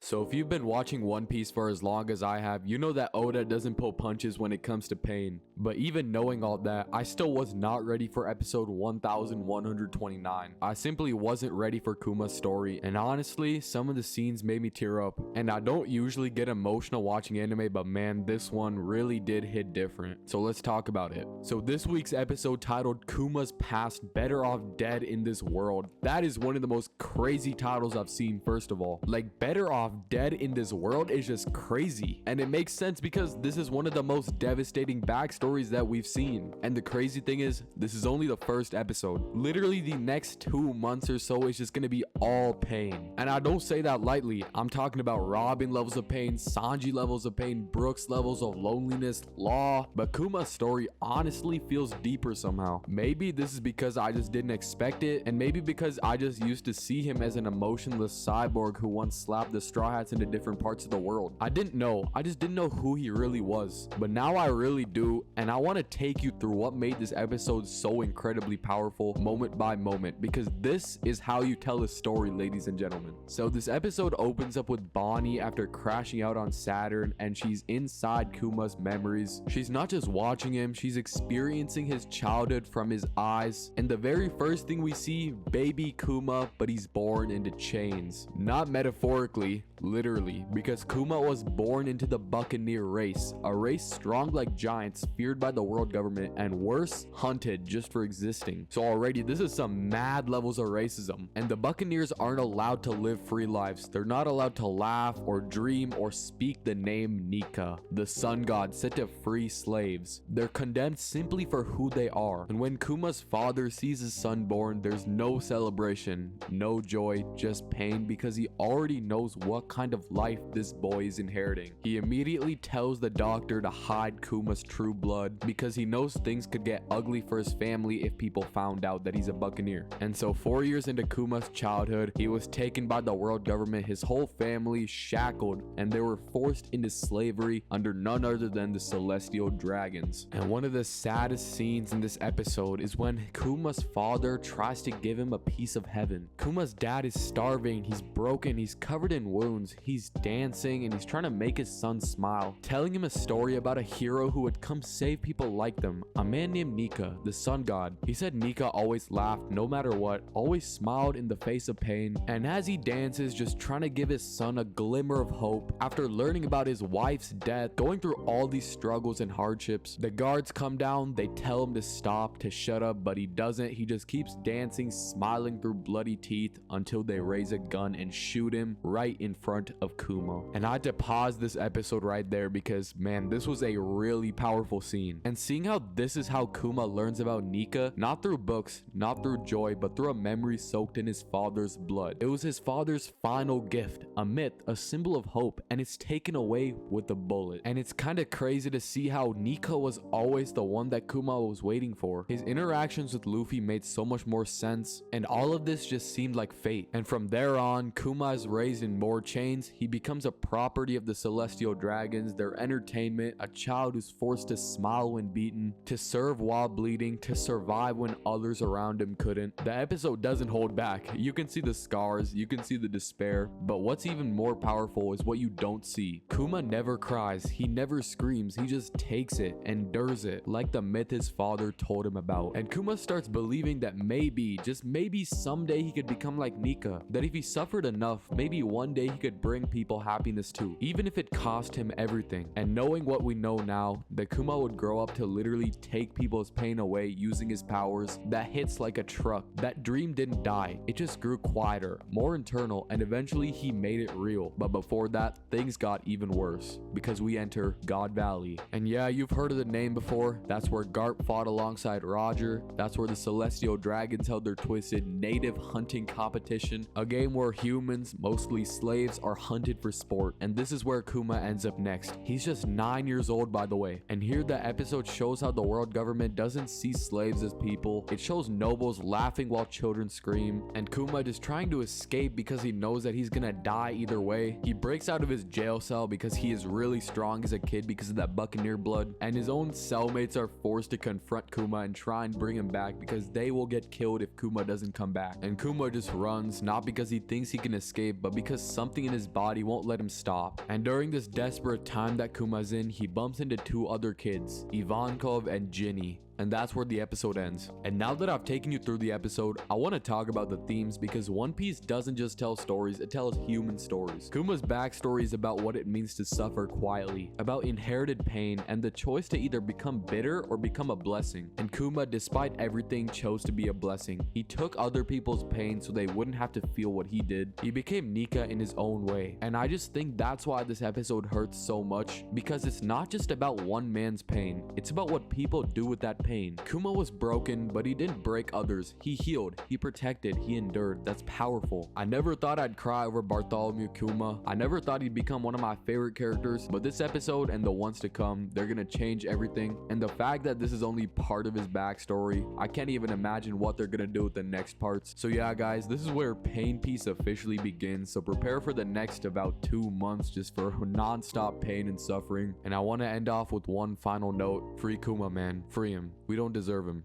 So if you've been watching One Piece for as long as I have, you know that Oda doesn't pull punches when it comes to pain. But even knowing all that, I still was not ready for episode 1129. I simply wasn't ready for Kuma's story, and honestly, some of the scenes made me tear up. And I don't usually get emotional watching anime, but man, this one really did hit different. So let's talk about it. So this week's episode, titled Kuma's Past Better Off Dead in This World, that is one of the most crazy titles I've seen. First of all, like, Better Off Dead in This World is just crazy, and it makes sense because this is one of the most devastating backstories that we've seen. And the crazy thing is, this is only the first episode. Literally the next 2 months or so is just gonna be all pain, and I don't say that lightly. I'm talking about Robin levels of pain, Sanji levels of pain, Brooks levels of loneliness, Law. But Kuma's story honestly feels deeper somehow. Maybe this is because I just didn't expect it, and maybe because I just used to see him as an emotionless cyborg who once slapped the Straw Hats into different parts of the world. I just didn't know who he really was, but now I really do, and I want to take you through what made this episode so incredibly powerful moment by moment, because this is how you tell a story, ladies and gentlemen. So this episode opens up with Bonnie after crashing out on Saturn, and she's inside Kuma's memories. She's not just watching him, she's experiencing his childhood from his eyes, and the very first thing we see, baby Kuma, but he's born into chains. Not metaphorically, literally, because Kuma was born into the Buccaneer race, a race strong like giants, feared by the world government, and worse, hunted just for existing. So already this is some mad levels of racism, and the Buccaneers aren't allowed to live free lives. They're not allowed to laugh or dream or speak the name Nikka, the sun god set to free slaves. They're condemned simply for who they are. And when Kuma's father sees his son born, there's no celebration, no joy, just pain, because he already knows what kind of life this boy is inheriting. He immediately tells the doctor to hide Kuma's true blood because he knows things could get ugly for his family if people found out that he's a Buccaneer. And so 4 years into Kuma's childhood, he was taken by the world government, his whole family shackled, and they were forced into slavery under none other than the celestial dragons. And one of the saddest scenes in this episode is when Kuma's father tries to give him a piece of heaven. Kuma's dad is starving, he's broken, he's covered in wounds, he's dancing, and he's trying to make his son smile, telling him a story about a hero who would come save people like them, a man named Nikka, the sun god. He said Nikka always laughed no matter what, always smiled in the face of pain, and as he dances, just trying to give his son a glimmer of hope after learning about his wife's death, going through all these struggles and hardships. The guards come down, they tell him to stop, to shut up, but he doesn't. He just keeps dancing, smiling through bloody teeth until they raise a gun and shoot him right in front of Kuma. And I had to pause this episode right there because, man, this was a really powerful scene. And seeing how this is how Kuma learns about Nikka, not through books, not through joy, but through a memory soaked in his father's blood. It was his father's final gift, a myth, a symbol of hope, and it's taken away with a bullet. And it's kind of crazy to see how Nikka was always the one that Kuma was waiting for. His interactions with Luffy made so much more sense, and all of this just seemed like fate. And from there on, Kuma is raised in more chains. He becomes a property of the celestial dragons, their entertainment, a child who's forced to smile when beaten, to serve while bleeding, to survive when others around him couldn't. The episode doesn't hold back. You can see the scars, you can see the despair, but what's even more powerful is what you don't see. Kuma never cries, he never screams, he just takes it, endures it, like the myth his father told him about. And Kuma starts believing that maybe, just maybe someday he could become like Nikka, that if he suffered enough, maybe one day he could bring people happiness too, even if it cost him everything. And knowing what we know now, that Kuma would grow up to literally take people's pain away using his powers, that hits like a truck. That dream didn't die, it just grew quieter, more internal, and eventually he made it real. But before that, things got even worse, because we enter God Valley. And yeah, you've heard of the name before. That's where Garp fought alongside Roger. That's where the celestial dragons held their twisted native hunting competition, a game where humans, mostly slaves, are hunted for sport. And this is where Kuma ends up next. He's just 9 years old, by the way. And here the episode shows how the world government doesn't see slaves as people. It shows nobles laughing while children scream, and Kuma just trying to escape because he knows that he's gonna die either way. He breaks out of his jail cell because he is really strong as a kid because of that Buccaneer blood, and his own cellmates are forced to confront Kuma and try and bring him back because they will get killed if Kuma doesn't come back. And Kuma just runs, not because he thinks he can escape, but because something in his body won't let him stop. And during this desperate time that Kuma's in, he bumps into two other kids, Ivankov and Ginny. And that's where the episode ends. And now that I've taken you through the episode, I want to talk about the themes because One Piece doesn't just tell stories, it tells human stories. Kuma's backstory is about what it means to suffer quietly, about inherited pain and the choice to either become bitter or become a blessing. And Kuma, despite everything, chose to be a blessing. He took other people's pain so they wouldn't have to feel what he did. He became Nikka in his own way. And I just think that's why this episode hurts so much, because it's not just about one man's pain, it's about what people do with that pain. Kuma was broken, but he didn't break others. He healed, he protected, he endured. That's powerful. I never thought I'd cry over Bartholomew Kuma. I never thought he'd become one of my favorite characters, but this episode and the ones to come, they're gonna change everything. And the fact that this is only part of his backstory, I can't even imagine what they're gonna do with the next parts. So yeah guys, this is where Pain Piece officially begins, so prepare for the next about 2 months just for non-stop pain and suffering. And I want to end off with one final note. Free Kuma, man. Free him. We don't deserve him.